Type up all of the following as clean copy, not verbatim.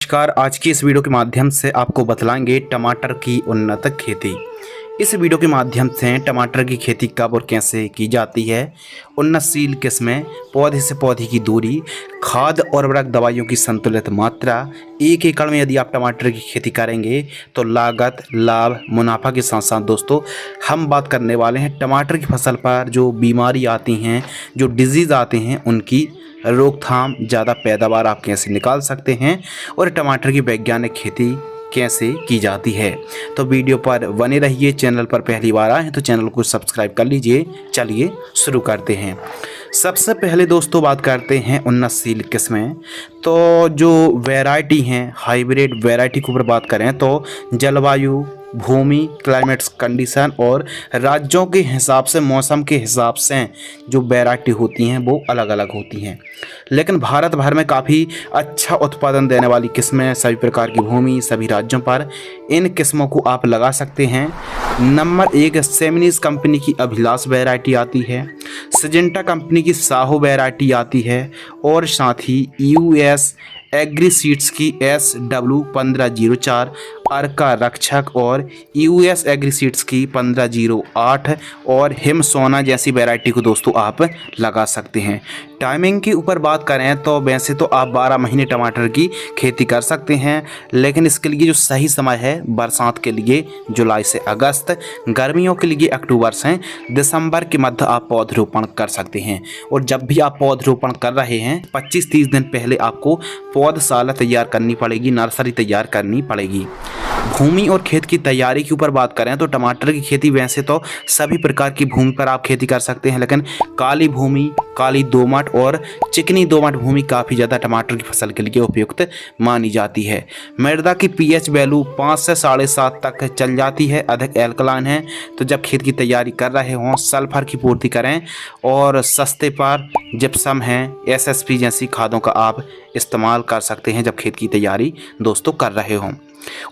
नमस्कार। आज की इस वीडियो के माध्यम से आपको बतलाएंगे टमाटर की उन्नत खेती। इस वीडियो के माध्यम से टमाटर की खेती कब और कैसे की जाती है, उन्नतशील किस्में, पौधे से पौधे की दूरी, खाद और उर्वरक दवाइयों की संतुलित मात्रा, 1 एकड़ में यदि आप टमाटर की खेती करेंगे तो लागत, लाभ, मुनाफा के साथ साथ दोस्तों हम बात करने वाले हैं टमाटर की फसल पर जो बीमारी आती हैं, जो डिजीज़ आते हैं, उनकी रोकथाम, ज़्यादा पैदावार आप कैसे निकाल सकते हैं और टमाटर की वैज्ञानिक खेती कैसे की जाती है। तो वीडियो पर बने रहिए। चैनल पर पहली बार आए हैं तो चैनल को सब्सक्राइब कर लीजिए। चलिए शुरू करते हैं। सबसे पहले दोस्तों बात करते हैं उन्नतशील किस्में। तो जो वैरायटी हैं, हाइब्रिड वैरायटी के ऊपर बात करें तो जलवायु, भूमि, क्लाइमेट्स कंडीशन और राज्यों के हिसाब से, मौसम के हिसाब से जो वैरायटी होती हैं वो अलग अलग होती हैं। लेकिन भारत भर में काफ़ी अच्छा उत्पादन देने वाली किस्में, सभी प्रकार की भूमि, सभी राज्यों पर इन किस्मों को आप लगा सकते हैं। नंबर 1 सेमिनीज कंपनी की अभिलाष वैरायटी आती है, सिजेंटा कंपनी की साहो वैरायटी आती है और साथ ही यूएस एग्री सीड्स की SW1504 अर्का रक्षक और यूएस एग्री सीड्स की 1508 और हिम सोना जैसी वैरायटी को दोस्तों आप लगा सकते हैं। टाइमिंग के ऊपर बात करें तो वैसे तो आप 12 महीने टमाटर की खेती कर सकते हैं, लेकिन इसके लिए जो सही समय है बरसात के लिए जुलाई से अगस्त, गर्मियों के लिए अक्टूबर से दिसंबर के मध्य आप पौधरोपण कर सकते हैं। और जब भी आप पौधरोपण कर रहे हैं 25-30 दिन पहले आपको पौधशाला तैयार करनी पड़ेगी, नर्सरी तैयार करनी पड़ेगी। भूमि और खेत की तैयारी के ऊपर बात करें तो टमाटर की खेती वैसे तो सभी प्रकार की भूमि पर आप खेती कर सकते हैं, लेकिन काली भूमि, काली दोमट और चिकनी दोमट भूमि काफ़ी ज़्यादा टमाटर की फसल के लिए उपयुक्त मानी जाती है। मृदा की पीएच वैल्यू 5 से 7.5 तक चल जाती है, अधिक एल्कलाइन है। तो जब खेत की तैयारी कर रहे हों सल्फर की पूर्ति करें और सस्ते पर जिप्सम है, SSP जैसी खादों का आप इस्तेमाल कर सकते हैं जब खेत की तैयारी दोस्तों कर रहे हों।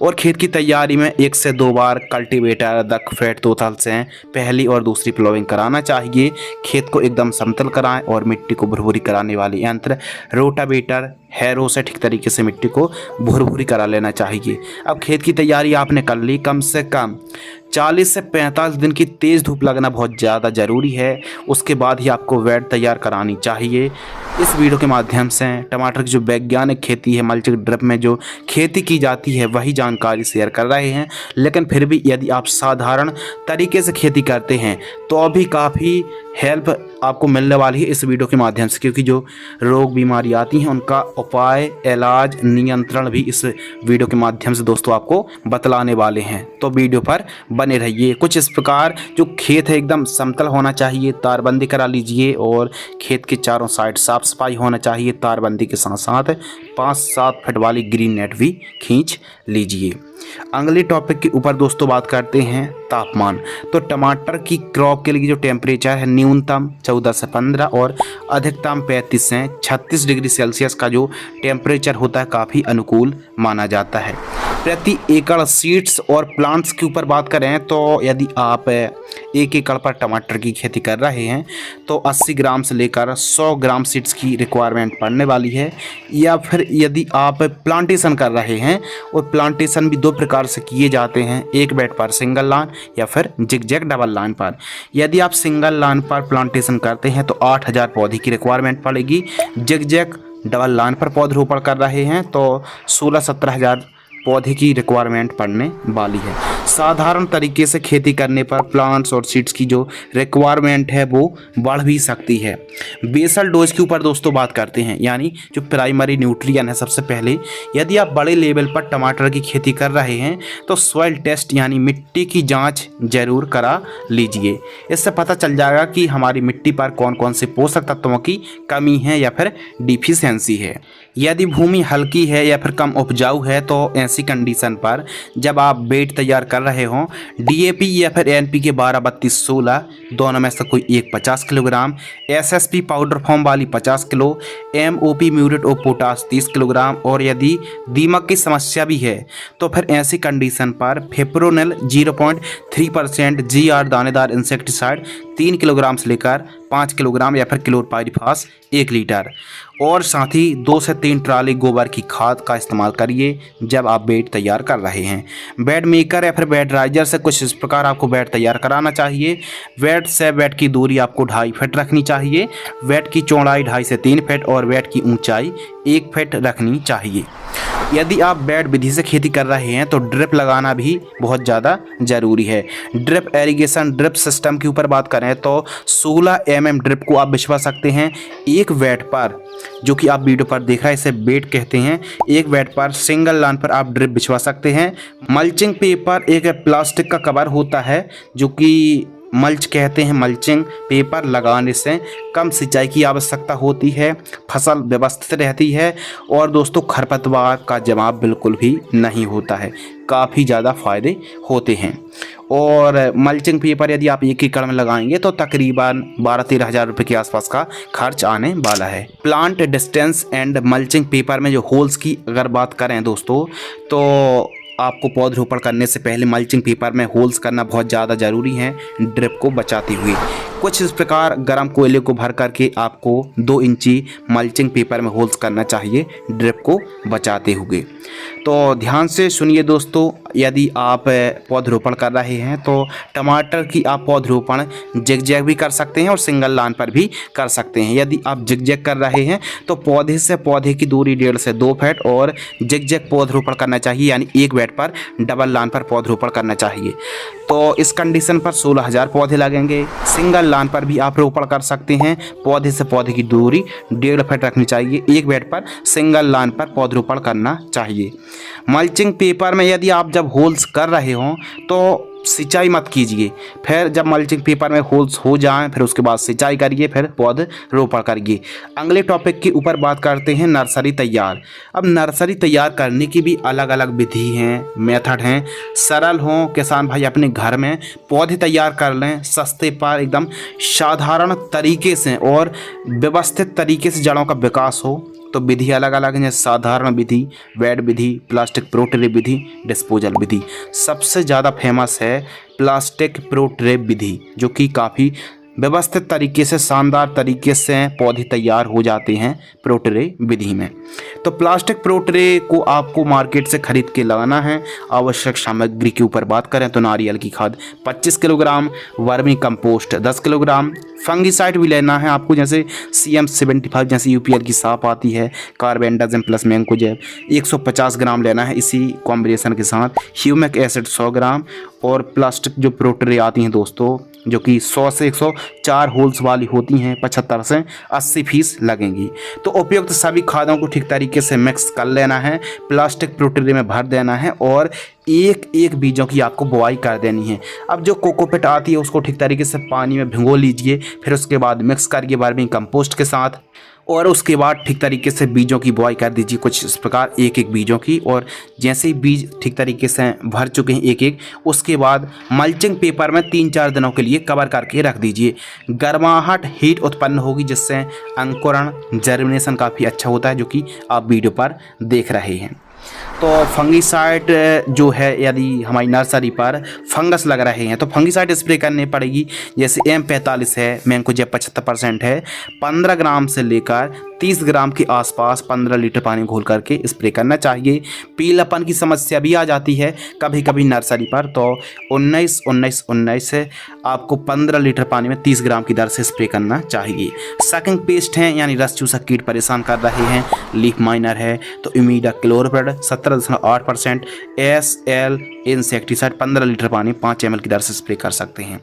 और खेत की तैयारी में 1 से 2 बार कल्टीवेटर, दक फैट तोतल से पहली और दूसरी प्लोइंग कराना चाहिए। खेत को एकदम समतल कराएं और मिट्टी को भुरभुरी कराने वाले यंत्र रोटावेटर, हैरो से ठीक तरीके से मिट्टी को भुरभुरी करा लेना चाहिए। अब खेत की तैयारी आपने कर ली, कम से कम 40 से 45 दिन की तेज़ धूप लगना बहुत ज़्यादा ज़रूरी है। उसके बाद ही आपको वैड तैयार करानी चाहिए। इस वीडियो के माध्यम से टमाटर की जो वैज्ञानिक खेती है, मल्टी ड्रिप में जो खेती की जाती है वही जानकारी शेयर कर रहे हैं। लेकिन फिर भी यदि आप साधारण तरीके से खेती करते हैं तो अभी काफ़ी हेल्प आपको मिलने वाली है इस वीडियो के माध्यम से, क्योंकि जो रोग बीमारी आती हैं उनका उपाय, इलाज, नियंत्रण भी इस वीडियो के माध्यम से दोस्तों आपको बतलाने वाले हैं। तो वीडियो पर बने रहिए। कुछ इस प्रकार जो खेत है एकदम समतल होना चाहिए, तारबंदी करा लीजिए और खेत के चारों साइड साफ सफाई होना चाहिए। तारबंदी के साथ साथ 5-7 फीट वाली ग्रीन नेट भी खींच लीजिए। अगले टॉपिक के ऊपर दोस्तों बात करते हैं तापमान। तो टमाटर की क्रॉप के लिए जो टेम्परेचर है न्यूनतम 14 से 15 और अधिकतम 35 से 36 डिग्री सेल्सियस का जो टेम्परेचर होता है काफ़ी अनुकूल माना जाता है। प्रति एकड़ सीड्स और प्लांट्स के ऊपर बात करें तो यदि आप 1 एकड़ पर टमाटर की खेती कर रहे हैं तो 80 ग्राम से लेकर 100 ग्राम सीड्स की रिक्वायरमेंट पड़ने वाली है। या फिर यदि आप प्लांटेशन कर रहे हैं, और प्लांटेशन भी 2 प्रकार से किए जाते हैं, एक बेड पर सिंगल लाइन या फिर जिगजैग डबल लाइन पर। यदि आप सिंगल लाइन पर प्लांटेशन करते हैं तो 8000 पौधे की रिक्वायरमेंट पड़ेगी। जिगजैग डबल लाइन पर पौधरोपण कर रहे हैं तो 16-17 हज़ार पौधे की रिक्वायरमेंट पड़ने वाली है। साधारण तरीके से खेती करने पर प्लांट्स और सीड्स की जो रिक्वायरमेंट है वो बढ़ भी सकती है। बेसल डोज के ऊपर दोस्तों बात करते हैं, यानी जो प्राइमरी न्यूट्रिएंट है। सबसे पहले यदि आप बड़े लेवल पर टमाटर की खेती कर रहे हैं तो सॉइल टेस्ट यानी मिट्टी की जांच जरूर करा लीजिए। इससे पता चल जाएगा कि हमारी मिट्टी पर कौन कौन से पोषक तत्वों की कमी है या फिर डिफिशियंसी है। यदि भूमि हल्की है या फिर कम उपजाऊ है तो ऐसी कंडीशन पर जब आप बेड तैयार कर रहे हों DAP या फिर NPK 12-32-16 दोनों में से कोई एक 50 किलोग्राम, SSP पाउडर फॉर्म वाली 50 kilo, MOP muriate of potash 30 kilogram, और यदि दीमक की समस्या भी है तो फिर ऐसी कंडीशन पर फिप्रोनिल 0.3% GR दानेदार इंसेक्टिसाइड 3 किलोग्राम से लेकर 5 किलोग्राम या फिर क्लोरपाइरिफास 1 लीटर। और साथ ही 2 से 3 ट्राली गोबर की खाद का इस्तेमाल करिए जब आप बेड तैयार कर रहे हैं। बेड मेकर या फिर बेड राइजर से कुछ इस प्रकार आपको बेड तैयार कराना चाहिए। बेड से बेड की दूरी आपको 2.5 फीट रखनी चाहिए। बेड की चौड़ाई 2.5 से 3 फीट और बेड की ऊंचाई 1 फीट रखनी चाहिए। यदि आप बेड विधि से खेती कर रहे हैं तो ड्रिप लगाना भी बहुत ज़्यादा ज़रूरी है। ड्रिप एरीगेशन ड्रिप सिस्टम के ऊपर बात करें तो 16 mm ड्रिप को आप बिछवा सकते हैं एक बेड पर, जो कि आप वीडियो पर देख रहे हैं, इसे बेड कहते हैं। एक बेड पर सिंगल लाइन पर आप ड्रिप बिछवा सकते हैं। मल्चिंग पेपर एक प्लास्टिक का कवर होता है जो कि मल्च कहते हैं। मल्चिंग पेपर लगाने से कम सिंचाई की आवश्यकता होती है, फसल व्यवस्थित रहती है और दोस्तों खरपतवार का जमाव बिल्कुल भी नहीं होता है। काफ़ी ज़्यादा फ़ायदे होते हैं। और मल्चिंग पेपर यदि आप 1 एकड़ में लगाएंगे तो तकरीबन 12-13 हज़ार रुपये के आसपास का खर्च आने वाला है। Plant distance and mulching paper में जो होल्स की अगर बात करें दोस्तों, तो आपको पौधरोपण करने से पहले मल्चिंग पेपर में होल्स करना बहुत ज़्यादा ज़रूरी है ड्रिप को बचाते हुए। कुछ इस प्रकार गर्म कोयले को भर करके आपको 2 इंची मल्चिंग पेपर में होल्स करना चाहिए ड्रिप को बचाते हुए। तो ध्यान से सुनिए दोस्तों, यदि आप पौधरोपण कर रहे हैं तो टमाटर की आप पौधरोपण जिगजैग भी कर सकते हैं और सिंगल लाइन पर भी कर सकते हैं। यदि आप जिगजैग कर रहे हैं तो पौधे से पौधे की दूरी 1.5 से 2 फीट और जिगजैग पौधरोपण करना चाहिए, यानी एक बेड पर डबल लाइन पर पौधरोपण करना चाहिए। तो इस कंडीशन पर 16,000 पौधे लगेंगे। सिंगल लाइन पर भी आप रोपण कर सकते हैं। पौधे से पौधे की दूरी 1.5 फीट रखनी चाहिए। एक बेड पर सिंगल लाइन पर पौधरोपण करना चाहिए। मल्चिंग पेपर में यदि आप जब होल्स कर रहे हों तो सिंचाई मत कीजिए। फिर जब मल्चिंग पेपर में होल्स हो जाएं फिर उसके बाद सिंचाई करिए, फिर पौधरोपण करिए। अगले टॉपिक के ऊपर बात करते हैं नर्सरी तैयार। अब नर्सरी तैयार करने की भी अलग अलग विधि हैं, मेथड हैं। सरल हों किसान भाई अपने घर में पौधे तैयार कर लें, सस्ते पर एकदम साधारण तरीके से और व्यवस्थित तरीके से जड़ों का विकास हो तो विधि अलग अलग है। साधारण विधि, बेड विधि, प्लास्टिक प्रो ट्रे विधि, डिस्पोजल विधि। सबसे ज़्यादा फेमस है प्लास्टिक प्रो ट्रे विधि, जो कि काफ़ी व्यवस्थित तरीके से शानदार तरीके से पौधे तैयार हो जाते हैं प्रो ट्रे विधि में। तो प्लास्टिक प्रो ट्रे को आपको मार्केट से खरीद के लगाना है। आवश्यक सामग्री के ऊपर बात करें तो नारियल की खाद 25 kilogram, vermi compost 10 kilogram, fungicide भी लेना है आपको, जैसे CM75 जैसी UPL की साप आती है, कार्बेंडाजिम प्लस मैंकोजेब 150 ग्राम लेना है इसी कॉम्बिनेशन के साथ। ह्यूमिक एसिड 100 ग्राम और प्लास्टिक जो प्रो ट्रे आती हैं दोस्तों, जो कि 100 से 104 होल्स वाली होती हैं, 75 से 80 पीस लगेंगी। तो उपयुक्त सभी खादों को ठीक तरीके से मिक्स कर लेना है, प्लास्टिक प्रो ट्रे में भर देना है और एक एक बीजों की आपको बुआई कर देनी है। अब जो कोकोपीट आती है उसको ठीक तरीके से पानी में भिगो लीजिए, फिर उसके बाद मिक्स करिए वर्मी कंपोस्ट के साथ और उसके बाद ठीक तरीके से बीजों की बुआई कर दीजिए कुछ इस प्रकार एक एक बीजों की। और जैसे ही बीज ठीक तरीके से भर चुके हैं एक एक, उसके बाद मल्चिंग पेपर में 3-4 दिनों के लिए कवर करके रख दीजिए। गर्माहट हीट उत्पन्न होगी जिससे अंकुरण जर्मिनेशन काफ़ी अच्छा होता है, जो कि आप वीडियो पर देख रहे हैं। तो फंगीसाइड जो है, यदि हमारी नर्सरी पर फंगस लग रहे हैं तो फंगीसाइड स्प्रे करनी पड़ेगी। जैसे M45 है, मैंकोजेब 75% है, 15 ग्राम से लेकर 30 ग्राम के आसपास 15 लीटर पानी घोल करके स्प्रे करना चाहिए। पीलापन की समस्या भी आ जाती है कभी कभी नर्सरी पर, तो 19-19-19 से आपको 15 लीटर पानी में 30 ग्राम की दर से स्प्रे करना चाहिए। सकिंग पेस्ट हैं, यानी रस चूसक कीट परेशान कर रहे हैं, लीफ माइनर है तो इमीडाक्लोप्रिड 17.8%, SL इंसेक्टिसाइड 15 लीटर पानी 5 ml की दर से स्प्रे कर सकते हैं।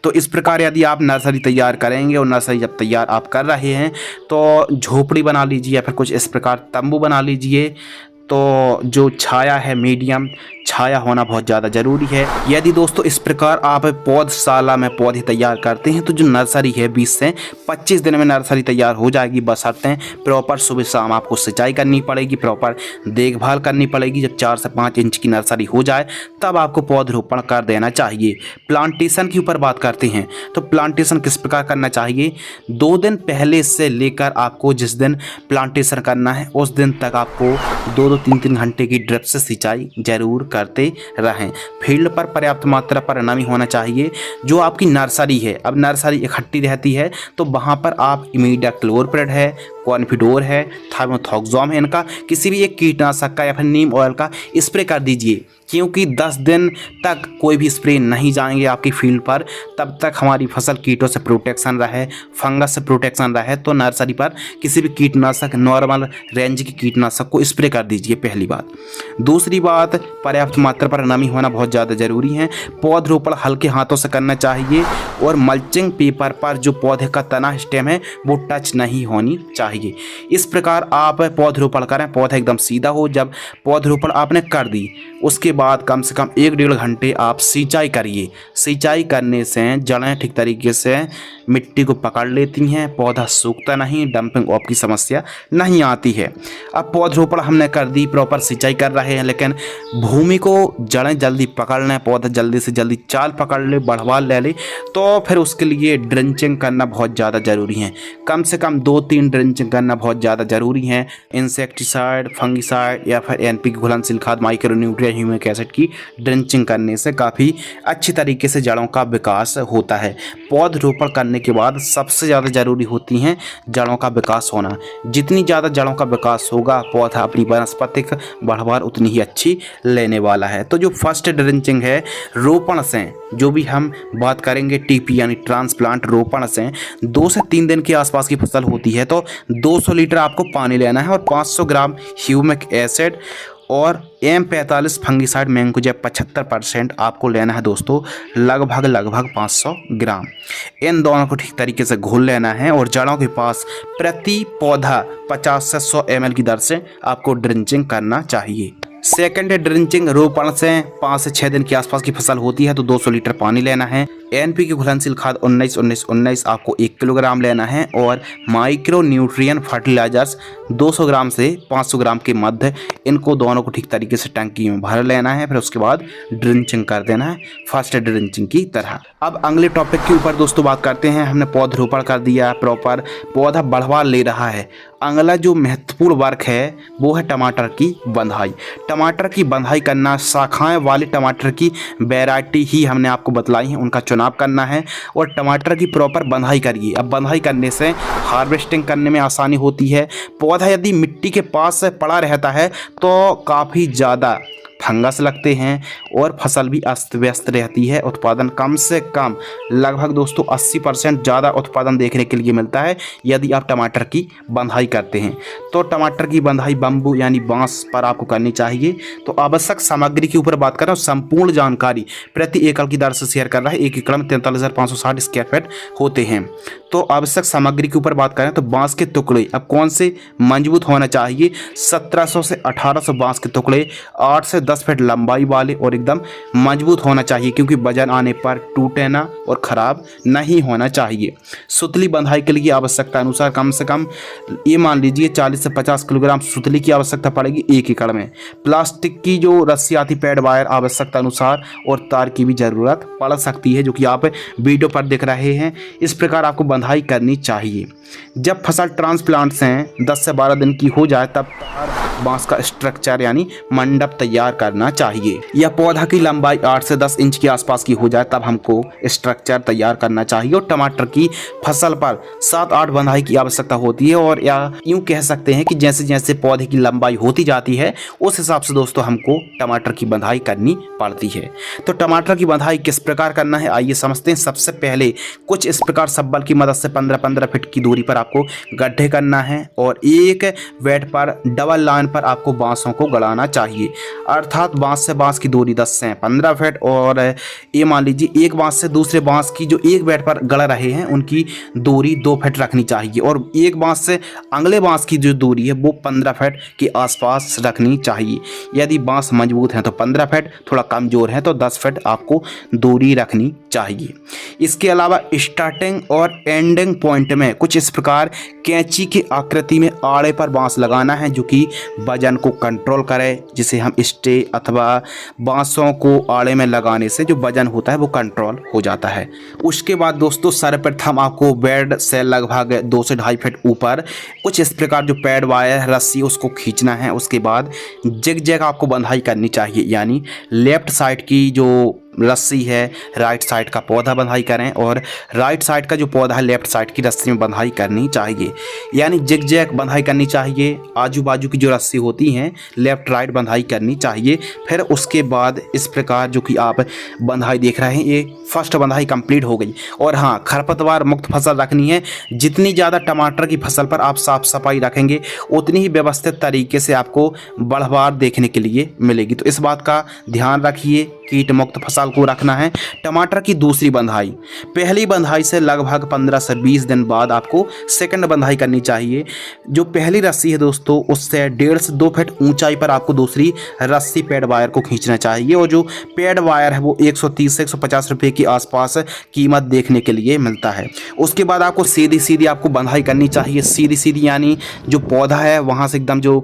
तो इस प्रकार यदि आप नर्सरी तैयार करेंगे और नर्सरी जब तैयार आप कर रहे हैं तो झोपड़ी बना लीजिए या फिर कुछ इस प्रकार तंबू बना लीजिए। तो जो छाया है, मीडियम छाया होना बहुत ज़्यादा ज़रूरी है। यदि दोस्तों इस प्रकार आप पौधशाला में पौधे तैयार करते हैं तो जो नर्सरी है 20 से 25 दिन में नर्सरी तैयार हो जाएगी, बशर्ते प्रॉपर सुबह शाम आपको सिंचाई करनी पड़ेगी, प्रॉपर देखभाल करनी पड़ेगी। जब 4 से 5 इंच की नर्सरी हो जाए तब आपको पौधरोपण कर देना चाहिए। प्लांटेशन के ऊपर बात करते हैं तो प्लांटेशन किस प्रकार करना चाहिए। 2 दिन पहले से लेकर आपको जिस दिन प्लांटेशन करना है उस दिन तक आपको 2-2, 3-3 घंटे की ड्रिप से सिंचाई जरूर करते रहें। फील्ड पर पर्याप्त मात्रा पर नमी होना चाहिए। जो आपकी नर्सरी है, अब नर्सरी इकट्ठी रहती है तो वहाँ पर आप इमीडाक्लोप्रिड है, कॉन्फिडोर है, थाइमोथॉक्सोम है, इनका किसी भी एक कीटनाशक का या फिर नीम ऑयल का स्प्रे कर दीजिए, क्योंकि 10 दिन तक कोई भी स्प्रे नहीं जाएंगे आपकी फील्ड पर, तब तक हमारी फसल कीटों से प्रोटेक्शन रहे, फंगस से प्रोटेक्शन रहे। तो नर्सरी पर किसी भी कीटनाशक, नॉर्मल रेंज के कीटनाशक को स्प्रे कर दीजिए, पहली बात। दूसरी बात, पर्याप्त मात्रा पर नमी होना बहुत ज़्यादा ज़रूरी है। पौधरोपण हल्के हाथों से करना चाहिए और मल्चिंग पेपर पर जो पौधे का तना स्टेम है वो टच नहीं होनी चाहिए। इस प्रकार आप पौधरोपण करें, पौधा एकदम सीधा हो। जब पौधरोपण आपने कर दी उसके बाद कम से कम 1-1.5 घंटे आप सिंचाई करिए। सिंचाई करने से जड़ें ठीक तरीके से मिट्टी को पकड़ लेती हैं, पौधा सूखता नहीं, डंपिंग ऑफ की समस्या नहीं आती है। अब पौधरोपण हमने कर दी, प्रॉपर सिंचाई कर रहे हैं, लेकिन भूमि को जड़ें जल्दी पकड़ लें, पौधा जल्दी से जल्दी चाल पकड़ ले, बढ़वा ले ले, तो फिर उसके लिए ड्रेंचिंग करना बहुत ज़्यादा ज़रूरी है। कम से कम 2-3 ड्रेंचिंग करना बहुत ज़्यादा ज़रूरी है। इंसेक्टिसाइड, फंगिसाइड या फिर NPK घुलनशील खाद, माइक्रोन्यूट्रिएंट, ह्यूमिक एसिड की ड्रेंचिंग करने से काफ़ी अच्छी तरीके से जड़ों का विकास होता है। पौधरोपण करने के बाद सबसे ज़्यादा ज़रूरी होती हैं जड़ों का विकास होना। जितनी ज़्यादा जड़ों का विकास होगा, पौधा अपनी वनस्पतिक बढ़वार उतनी ही अच्छी लेने वाला है। तो जो फर्स्ट ड्रेंचिंग है रोपण से, जो भी हम बात करेंगे TP यानी ट्रांसप्लांट रोपण से 2 से 3 दिन के आसपास की फसल होती है, तो 200 लीटर आपको पानी लेना है और 500 ग्राम ह्यूमिक एसिड और M45 फंगिसाइड मैंकोजेब 75% आपको लेना है दोस्तों, लगभग 500 ग्राम। इन दोनों को ठीक तरीके से घोल लेना है और जड़ों के पास प्रति पौधा 50 से 100 ml की दर से आपको ड्रिंचिंग करना चाहिए। सेकेंड ड्रिंचिंग रोपण से 5 से 6 दिन के आसपास की फसल होती है, तो 200 लीटर पानी लेना है। NPK घुलनशील खाद 19-19-19 आपको 1 किलोग्राम लेना है और माइक्रो न्यूट्रिएंट फर्टिलाइजर्स 200 ग्राम से 500 ग्राम के मध्य, इनको दोनों को ठीक तरीके से टंकी में भर लेना है। फिर उसके बाद ड्रिंचिंग कर देना है फर्स्ट ड्रिंचिंग की तरह। अब अगले टॉपिक के ऊपर दोस्तों बात करते हैं। हमने पौधरोपण कर दिया, प्रॉपर पौधा बढ़वा ले रहा है। अगला जो महत्वपूर्ण वर्क है वो है टमाटर की बंधाई। टमाटर की बंधाई करना, शाखाएं वाले टमाटर की वैरायटी ही हमने आपको बतलाई है, उनका चुनाव करना है और टमाटर की प्रॉपर बंधाई करिए। अब बंधाई करने से हार्वेस्टिंग करने में आसानी होती है। पौधा यदि मिट्टी के पास पड़ा रहता है तो काफ़ी ज़्यादा फंगस लगते हैं और फसल भी अस्त व्यस्त रहती है। उत्पादन कम से कम लगभग दोस्तों 80% ज़्यादा उत्पादन देखने के लिए मिलता है यदि आप टमाटर की बंधाई करते हैं। तो टमाटर की बंधाई बम्बू यानी बांस पर आपको करनी चाहिए। तो आवश्यक सामग्री के ऊपर बात करें, संपूर्ण जानकारी प्रति एकड़ की दर से शेयर कर रहा है। 1 एकड़ में 43,560 स्क्वायर फीट होते हैं। तो आवश्यक सामग्री के ऊपर बात करें तो बांस के टुकड़े अब कौन से मजबूत होना चाहिए, 1700 से 1800 बांस के टुकड़े 8 से 10 फीट लंबाई वाले और एकदम मजबूत होना चाहिए, क्योंकि वजन आने पर टूटे ना और ख़राब नहीं होना चाहिए। सुतली बंधाई के लिए आवश्यकता अनुसार कम से कम ये मान लीजिए 40 से 50 किलोग्राम सुतली की आवश्यकता पड़ेगी 1 एकड़ में। प्लास्टिक की जो रस्सी आती, पैड वायर आवश्यकता अनुसार, और तार की भी ज़रूरत पड़ सकती है, जो कि आप वीडियो पर देख रहे हैं। इस प्रकार आपको बंधाई करनी चाहिए। जब फसल ट्रांसप्लांट से 10 से 12 दिन की हो जाए तब बांस का स्ट्रक्चर यानी मंडप तैयार करना चाहिए। यह पौधा की लंबाई 8 से 10 इंच के आसपास की हो जाए तब हमको स्ट्रक्चर तैयार करना चाहिए। और टमाटर की फसल पर 7-8 बंधाई की आवश्यकता होती है, और या यूँ कह सकते हैं कि जैसे जैसे पौधे की लंबाई होती जाती है उस हिसाब से दोस्तों हमको टमाटर की बंधाई करनी पड़ती है। तो टमाटर की बंधाई किस प्रकार करना है आइए समझते हैं। सबसे पहले कुछ इस प्रकार सब्बल की मदद से 15-15 फीट की दूरी पर आपको गड्ढे करना है और एक बेड पर डबल लाइन पर आपको बांसों को गड़ाना चाहिए। अर्थात बांस से बांस की दूरी 10 से 15 फीट, और ये मान लीजिए एक बांस से दूसरे बांस की जो एक बेड पर गड़ रहे हैं उनकी दूरी 2 फीट रखनी चाहिए, और एक बांस से अगले बांस की जो दूरी है वो 15 फीट के आसपास रखनी चाहिए। यदि बांस मजबूत है तो 15 फीट, थोड़ा कमज़ोर है तो 10 फीट आपको दूरी रखनी चाहिए। इसके अलावा स्टार्टिंग और एंडिंग पॉइंट में कुछ इस प्रकार कैंची की आकृति में आड़े पर बांस लगाना है, जो कि वजन को कंट्रोल करे, जिसे हम स्टे अथवा बांसों को आड़े में लगाने से जो वजन होता है वो कंट्रोल हो जाता है। उसके बाद दोस्तों सर्वप्रथम आपको बेड से लगभग 2 से 2.5 फीट ऊपर कुछ इस प्रकार जो पैड वायर रस्सी उसको खींचना है। उसके बाद जिग जैग आपको बंधाई करनी चाहिए, यानी लेफ्ट साइड की जो रस्सी है राइट साइड का पौधा बंधाई करें और राइट साइड का जो पौधा है लेफ्ट साइड की रस्सी में बंधाई करनी चाहिए, यानी जिग जैग बंधाई करनी चाहिए। आजू बाजू की जो रस्सी होती हैं लेफ्ट राइट बंधाई करनी चाहिए। फिर उसके बाद इस प्रकार जो कि आप बंधाई देख रहे हैं ये फर्स्ट बंधाई कंप्लीट हो गई। और हाँ, खरपतवार मुक्त फसल रखनी है। जितनी ज़्यादा टमाटर की फसल पर आप साफ सफाई रखेंगे उतनी ही व्यवस्थित तरीके से आपको बढ़वार देखने के लिए मिलेगी। तो इस बात का ध्यान रखिए, कीट मुक्त फसल को रखना है। टमाटर की दूसरी बंधाई, पहली बंधाई से लगभग 15 से 20 दिन बाद आपको सेकंड बंधाई करनी चाहिए। जो पहली रस्सी है दोस्तों उससे 1.5 से 2 फीट ऊंचाई पर आपको दूसरी रस्सी पैड वायर को खींचना चाहिए। और जो पैड वायर है वो 130 से 150 रुपये के आसपास कीमत देखने के लिए मिलता है। उसके बाद आपको सीधी सीधी आपको बंधाई करनी चाहिए। सीधी सीधी यानी जो पौधा है वहाँ से एकदम जो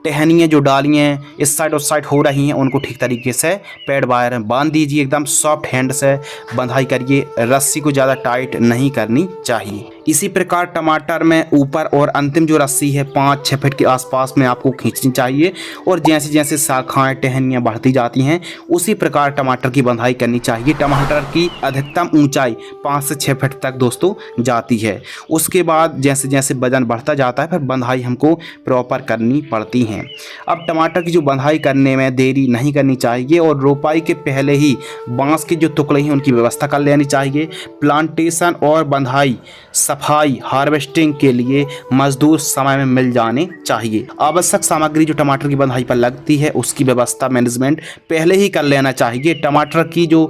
टहनियाँ जो डालियाँ इस साइड उस साइड हो रही हैं उनको ठीक तरीके से पैड वायर बांध दीजिए। एकदम सॉफ्ट हैंड से बंधाई करिए, रस्सी को ज़्यादा टाइट नहीं करनी चाहिए। इसी प्रकार टमाटर में ऊपर और अंतिम जो रस्सी है 5-6 फीट के आसपास में आपको खींचनी चाहिए। और जैसे जैसे शाखाएँ टहनियाँ बढ़ती जाती हैं उसी प्रकार टमाटर की बंधाई करनी चाहिए। टमाटर की अधिकतम ऊंचाई 5 से 6 फीट तक दोस्तों जाती है। उसके बाद जैसे जैसे वजन बढ़ता जाता है फिर बंधाई हमको प्रॉपर करनी पड़ती है। अब टमाटर की जो बंधाई करने में देरी नहीं करनी चाहिए और रोपाई के पहले ही बांस के जो टुकड़े हैं उनकी व्यवस्था कर लेनी चाहिए। प्लांटेशन और बंधाई सफाई हार्वेस्टिंग के लिए मजदूर समय में मिल जाने चाहिए। आवश्यक सामग्री जो टमाटर की बंधाई पर लगती है उसकी व्यवस्था मैनेजमेंट पहले ही कर लेना चाहिए। टमाटर की जो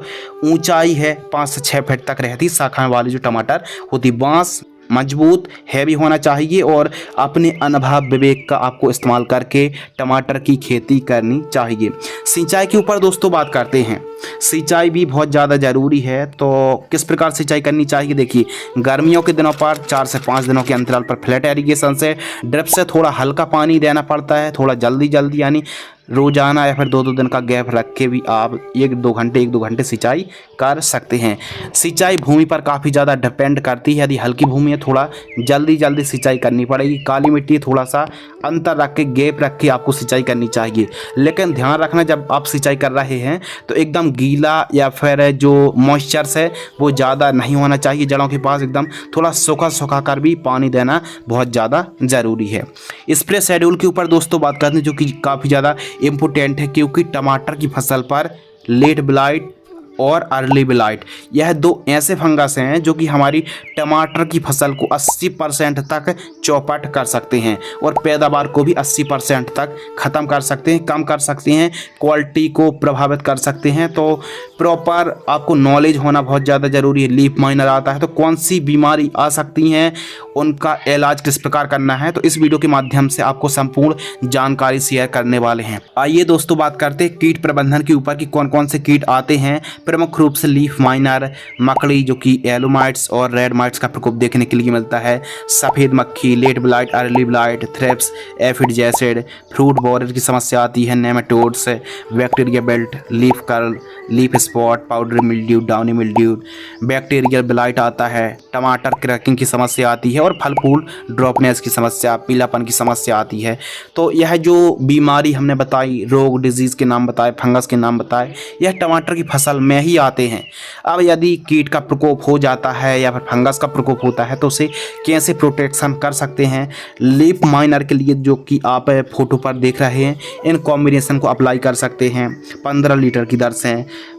ऊंचाई है 5 से 6 फीट तक रहती, शाखाएं वाली जो टमाटर होती, बांस मजबूत हैवी होना चाहिए और अपने अनुभव विवेक का आपको इस्तेमाल करके टमाटर की खेती करनी चाहिए। सिंचाई के ऊपर दोस्तों बात करते हैं। सिंचाई भी बहुत ज़्यादा ज़रूरी है। तो किस प्रकार सिंचाई करनी चाहिए, देखिए गर्मियों के दिनों पर 4 से 5 दिनों के अंतराल पर फ्लैट एरीगेशन से ड्रिप से थोड़ा हल्का पानी देना पड़ता है। थोड़ा जल्दी जल्दी यानी रोजाना या फिर 2-2 दिन का गैप रख के भी आप 1-2 घंटे सिंचाई कर सकते हैं। सिंचाई भूमि पर काफ़ी ज़्यादा डिपेंड करती है। यदि हल्की भूमि है थोड़ा जल्दी सिंचाई करनी पड़ेगी। काली मिट्टी थोड़ा सा अंतर रख के गैप रख के आपको सिंचाई करनी चाहिए। लेकिन ध्यान रखना जब आप सिंचाई कर रहे हैं तो एकदम गीला या फिर जो मॉइस्चर्स है वो ज़्यादा नहीं होना चाहिए। जड़ों के पास एकदम थोड़ा सूखा कर भी पानी देना बहुत ज़्यादा ज़रूरी है। स्प्रे शेड्यूल के ऊपर दोस्तों बात करते हैं जो कि काफ़ी ज़्यादा इम्पोर्टेंट है, क्योंकि टमाटर की फसल पर लेट ब्लाइट और अर्ली ब्लाइट यह 2 ऐसे फंगस हैं जो कि हमारी टमाटर की फसल को 80% तक चौपट कर सकते हैं और पैदावार को भी 80% तक ख़त्म कर सकते हैं, कम कर सकते हैं, क्वालिटी को प्रभावित कर सकते हैं। तो प्रॉपर आपको नॉलेज होना बहुत ज़्यादा ज़रूरी है। लीफ माइनर आता है तो कौन सी बीमारी आ सकती हैं, उनका इलाज किस प्रकार करना है, तो इस वीडियो के माध्यम से आपको संपूर्ण जानकारी शेयर करने वाले हैं। आइए दोस्तों बात करते हैं कीट प्रबंधन के ऊपर कि कौन कौन से कीट आते हैं। प्रमुख रूप से लीफ माइनर, मकड़ी जो कि येलो माइट्स और रेड माइट्स का प्रकोप देखने के लिए मिलता है, सफ़ेद मक्खी, late blight, early blight, thrips, aphid acid, fruit borer की समस्या आती है, nematodes, bacteria belt, leaf curl, leaf spot, powder mildew, downy mildew, bacterial blight आता है, टमाटर क्रैकिंग की समस्या आती है और फल फूल ड्रॉपनेस की समस्या, पीलापन की समस्या आती है। तो यह जो बीमारी हमने बताई, रोग डिजीज़ के नाम बताए, फंगस के नाम बताए, यह टमाटर की फसल में ही आते हैं। अब यदि कीट का प्रकोप हो जाता है या फिर फंगस का प्रकोप होता है तो उसे कैसे प्रोटेक्शन कर सकते हैं। लीफ माइनर के लिए जो कि आप फोटो पर देख रहे हैं इन कॉम्बिनेशन को अप्लाई कर सकते हैं 15 लीटर की दर से।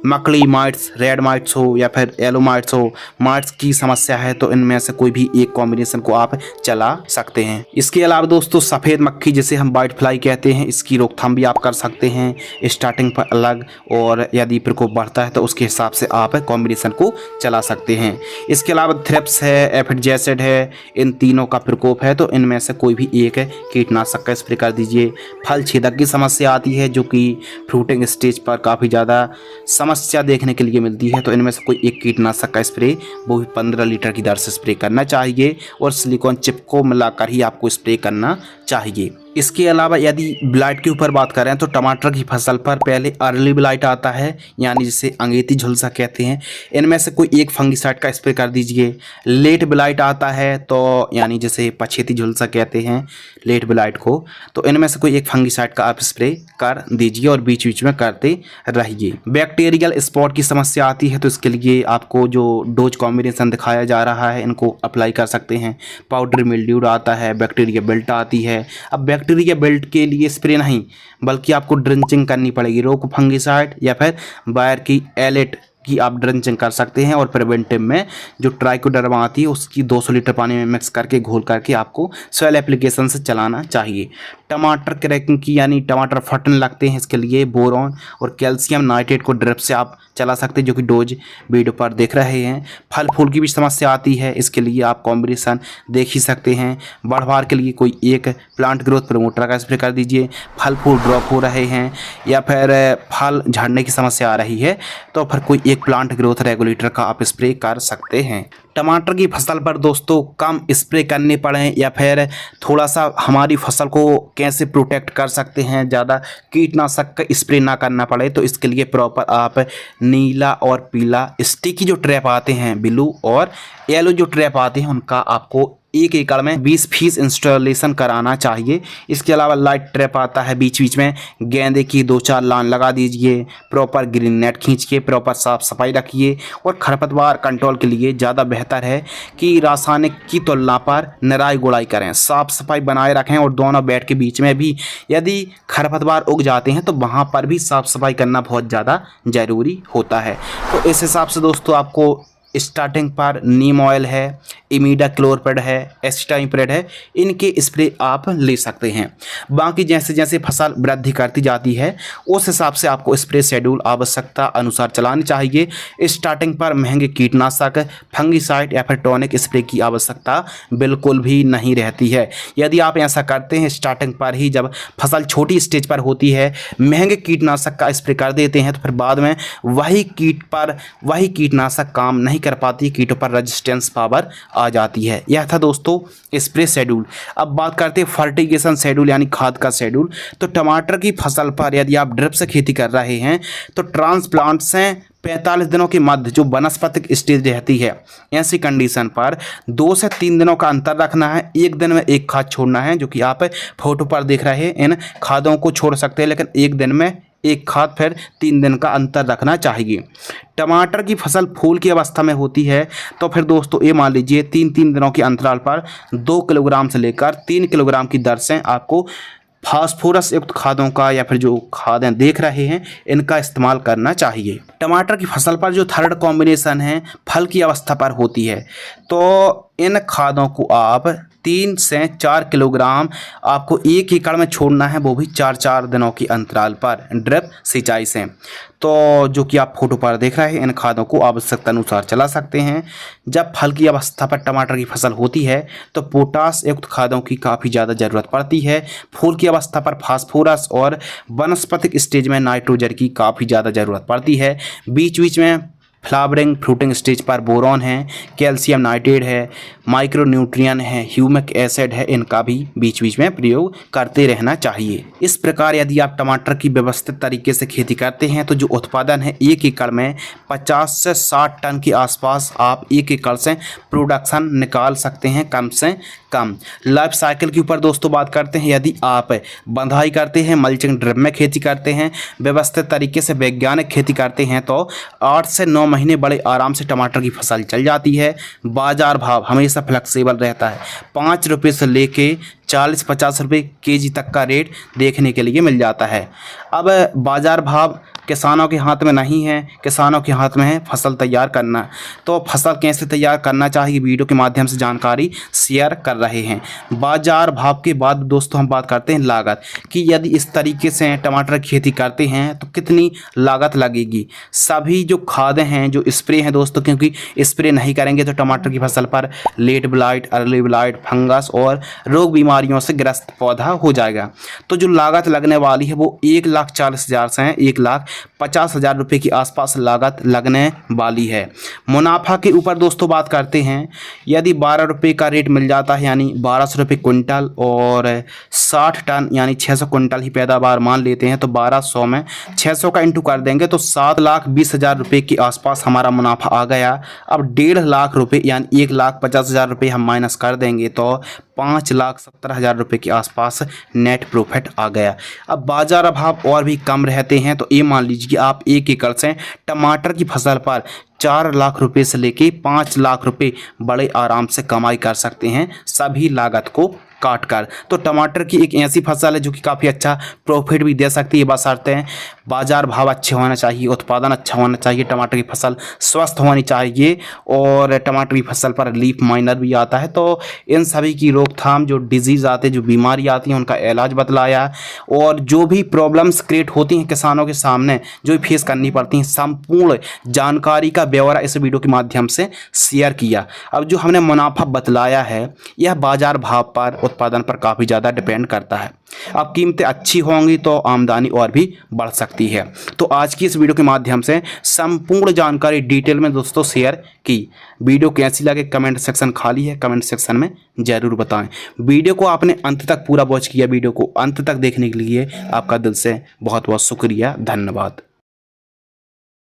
मकड़ी माइट्स, रेड माइट्स हो या फिर येलो माइट्स हो, माइट्स की समस्या है तो इनमें से कोई भी एक कॉम्बिनेशन को आप चला सकते हैं। इसके अलावा दोस्तों सफ़ेद मक्खी जिसे हम वाइट फ्लाई कहते हैं, इसकी रोकथाम भी आप कर सकते हैं स्टार्टिंग पर अलग, और यदि प्रकोप बढ़ता है तो उसके हिसाब से आप कॉम्बिनेशन को चला सकते हैं। इसके अलावा थ्रिप्स है, एफिड एसिड है, इन तीनों का प्रकोप है तो इनमें से कोई भी एक कीटनाशक का स्प्रे कर दीजिए। फल छेदक की समस्या आती है जो कि फ्रूटिंग स्टेज पर काफ़ी ज़्यादा समस्या देखने के लिए मिलती है तो इनमें से कोई एक कीटनाशक का स्प्रे वो भी 15 लीटर की दर से स्प्रे करना चाहिए और सिलिकॉन चिप को मिलाकर ही आपको स्प्रे करना चाहिए। इसके अलावा यदि ब्लाइट के ऊपर बात करें तो टमाटर की फसल पर पहले अर्ली ब्लाइट आता है, यानी जिसे अंगेती झुलसा कहते हैं। इनमें से कोई एक फंगिसाइड का स्प्रे कर दीजिए। लेट ब्लाइट आता है तो यानी जिसे पछेती झुलसा कहते हैं लेट ब्लाइट को, तो इनमें से कोई एक फंगिसाइड का आप स्प्रे कर दीजिए और बीच बीच में करते रहिए। बैक्टीरियल स्पॉट की समस्या आती है तो इसके लिए आपको जो डोज कॉम्बिनेशन दिखाया जा रहा है इनको अप्लाई कर सकते हैं। पाउडर मिल्ड्यू आता है, बैक्टीरिया बेल्ट आती है। अब बैक्टीरिया बेल्ट के लिए स्प्रे नहीं बल्कि आपको ड्रिंचिंग करनी पड़ेगी। रोको फंगिसाइड या फिर बायर की एलेट की आप ड्रिंचिंग कर सकते हैं। और प्रिवेंटिव में जो ट्राइकोडर्मा आती है उसकी 200 लीटर पानी में मिक्स करके घोल करके आपको सॉइल एप्लीकेशन से चलाना चाहिए। टमाटर क्रैकिंग की यानी टमाटर फटने लगते हैं, इसके लिए बोरॉन और कैल्शियम नाइट्रेट को ड्रिप से आप चला सकते हैं, जो कि डोज वीडियो पर देख रहे हैं। फल फूल की भी समस्या आती है, इसके लिए आप कॉम्बिनेशन देख ही सकते हैं। बढ़वार के लिए कोई एक प्लांट ग्रोथ प्रमोटर का स्प्रे कर दीजिए। फल फूल ड्रॉप हो रहे हैं या फिर फल झड़ने की समस्या आ रही है तो फिर कोई एक प्लांट ग्रोथ रेगुलेटर का आप स्प्रे कर सकते हैं। टमाटर की फसल पर दोस्तों कम स्प्रे करने पड़े या फिर थोड़ा सा हमारी फसल को कैसे प्रोटेक्ट कर सकते हैं, ज़्यादा कीटनाशक का स्प्रे ना करना पड़े, तो इसके लिए प्रॉपर आप नीला और पीला स्टिकी जो ट्रैप आते हैं, ब्लू और येलो जो ट्रैप आते हैं, उनका आपको 1 एकड़ में 20 फीस इंस्टॉलेशन कराना चाहिए। इसके अलावा लाइट ट्रैप आता है, बीच बीच में गेंदे की 2-4 लाइन लगा दीजिए। प्रॉपर ग्रीन नेट खींच के प्रॉपर साफ सफाई रखिए। और खरपतवार कंट्रोल के लिए ज़्यादा बेहतर है कि रासायनिक की तुलना पर निराई गुड़ाई करें, साफ सफाई बनाए रखें। और दोनों बेड के बीच में भी यदि खरपतवार उग जाते हैं तो वहाँ पर भी साफ सफाई करना बहुत ज़्यादा ज़रूरी होता है। तो इस हिसाब से दोस्तों आपको स्टार्टिंग पर नीम ऑयल है, इमीडा क्लोरपेड है, एसिटाइपरेड है, इनके स्प्रे आप ले सकते हैं। बाकी जैसे जैसे फसल वृद्धि करती जाती है उस हिसाब से आपको स्प्रे शेड्यूल आवश्यकता अनुसार चलानी चाहिए। स्टार्टिंग पर महंगे कीटनाशक, फंगिसाइड या फिर टॉनिक स्प्रे की आवश्यकता बिल्कुल भी नहीं रहती है। यदि आप ऐसा करते हैं स्टार्टिंग पर ही, जब फसल छोटी स्टेज पर होती है, महंगे कीटनाशक का स्प्रे कर देते हैं तो फिर बाद में वही कीटनाशक काम नहीं कर पाती, कीटों पर रेजिस्टेंस पावर आ जाती है। यह था दोस्तों स्प्रे शेड्यूल। अब बात करते हैं फर्टिगेशन शेड्यूल यानी खाद का शेड्यूल। तो टमाटर की फसल पर यदि आप ड्रिप से खेती कर रहे हैं तो ट्रांसप्लांट से 45 दिनों के मध्य जो वनस्पतिक स्टेज रहती है, ऐसी कंडीशन पर 2 से 3 दिनों का अंतर रखना है। 1 दिन में एक खाद छोड़ना है, जो कि आप फोटो पर देख रहे हैं। इन खादों को छोड़ सकते हैं लेकिन 1 दिन में एक खाद, फिर 3 दिन का अंतर रखना चाहिए। टमाटर की फसल फूल की अवस्था में होती है तो फिर दोस्तों ये मान लीजिए 3-3 दिनों के अंतराल पर 2 किलोग्राम से लेकर 3 किलोग्राम की दर से आपको फास्फोरस युक्त खादों का या फिर जो खादें देख रहे हैं इनका इस्तेमाल करना चाहिए। टमाटर की फसल पर जो थर्ड कॉम्बिनेशन है फल की अवस्था पर होती है तो इन खादों को आप 3 से 4 किलोग्राम आपको 1 एकड़ में छोड़ना है, वो भी 4-4 दिनों की अंतराल पर ड्रिप सिंचाई से। तो जो कि आप फोटो पर देख रहे हैं, इन खादों को आवश्यकता अनुसार चला सकते हैं। जब फल की अवस्था पर टमाटर की फसल होती है तो पोटास युक्त खादों की काफ़ी ज़्यादा ज़रूरत पड़ती है। फूल की अवस्था पर फास्फोरस और वनस्पतिक स्टेज में नाइट्रोजन की काफ़ी ज़्यादा ज़रूरत पड़ती है। बीच बीच में फ्लावरिंग फ्रूटिंग स्टेज पर बोरॉन है, कैल्शियम नाइट्रेट है, माइक्रोन्यूट्रिएंट है, ह्यूमिक एसिड है, इनका भी बीच बीच में प्रयोग करते रहना चाहिए। इस प्रकार यदि आप टमाटर की व्यवस्थित तरीके से खेती करते हैं तो जो उत्पादन है 1 एकड़ में 50 से 60 टन के आसपास आप 1 एकड़ से प्रोडक्शन निकाल सकते हैं, कम से कम। लाइफ साइकिल के ऊपर दोस्तों बात करते हैं, यदि आप बंधाई करते हैं, मल्चिंग ड्रिप में खेती करते हैं, व्यवस्थित तरीके से वैज्ञानिक खेती करते हैं तो 8 से 9 महीने बड़े आराम से टमाटर की फसल चल जाती है। बाजार भाव हमेशा फ्लेक्सिबल रहता है, 5 रुपये से लेके 40-50 रुपये केजी तक का रेट देखने के लिए मिल जाता है। अब बाजार भाव किसानों के हाथ में नहीं है, किसानों के हाथ में है फसल तैयार करना। तो फसल कैसे तैयार करना चाहिए वीडियो के माध्यम से जानकारी शेयर कर रहे हैं। बाजार भाव के बाद दोस्तों हम बात करते हैं लागत कि यदि इस तरीके से टमाटर की खेती करते हैं तो कितनी लागत लगेगी। सभी जो खादें हैं, जो स्प्रे हैं दोस्तों, क्योंकि स्प्रे नहीं करेंगे तो टमाटर की फसल पर late blight, early blight, fungus और रोग बीमारियों से ग्रस्त पौधा हो जाएगा। तो जो लागत लगने वाली है वो 1,40,000 से 1,50,000 50,000 रुपये के आसपास लागत लगने वाली है। मुनाफा के ऊपर दोस्तों बात करते हैं, यदि 12 रुपये का रेट मिल जाता है यानी 1200 रुपये कुंटल और 60 टन यानी 600 कुंटल ही पैदावार मान लेते हैं, तो 1200 में 600 का इंटू कर देंगे तो 7,20,000 रुपये के आसपास हमारा मुनाफा आ गया। अब 1.5 लाख रुपये यानी 1,50,000 रुपये हम माइनस कर देंगे तो 5,70,000 रुपये के आसपास नेट प्रॉफिट आ गया। अब बाजार भाव और भी कम रहते हैं तो ये मान लीजिए कि आप 1 एकड़ से टमाटर की फसल पर 4 लाख रुपए से लेके 5 लाख रुपए बड़े आराम से कमाई कर सकते हैं, सभी लागत को काट कर। तो टमाटर की एक ऐसी फसल है जो कि काफ़ी अच्छा प्रॉफिट भी दे सकती है, बशर्ते हैं बाजार भाव अच्छे होना चाहिए, उत्पादन अच्छा होना चाहिए, टमाटर की फसल स्वस्थ होनी चाहिए और टमाटर की फसल पर लीफ माइनर भी आता है। तो इन सभी की रोकथाम, जो डिजीज़ आते हैं, जो बीमारी आती हैं, उनका इलाज बतलाया और जो भी प्रॉब्लम्स क्रिएट होती हैं किसानों के सामने जो फेस करनी पड़ती हैं, संपूर्ण जानकारी का ब्यौरा इस वीडियो के माध्यम से शेयर किया। अब जो हमने मुनाफा बतलाया है यह बाजार भाव पर, उत्पादन पर काफ़ी ज़्यादा डिपेंड करता है। अब कीमतें अच्छी होंगी तो आमदनी और भी बढ़ सकती है। तो आज की इस वीडियो के माध्यम से संपूर्ण जानकारी डिटेल में दोस्तों शेयर की। वीडियो कैसी लगे कमेंट सेक्शन खाली है, कमेंट सेक्शन में ज़रूर बताएं। वीडियो को आपने अंत तक पूरा वॉच किया, वीडियो को अंत तक देखने के लिए आपका दिल से बहुत बहुत शुक्रिया, धन्यवाद।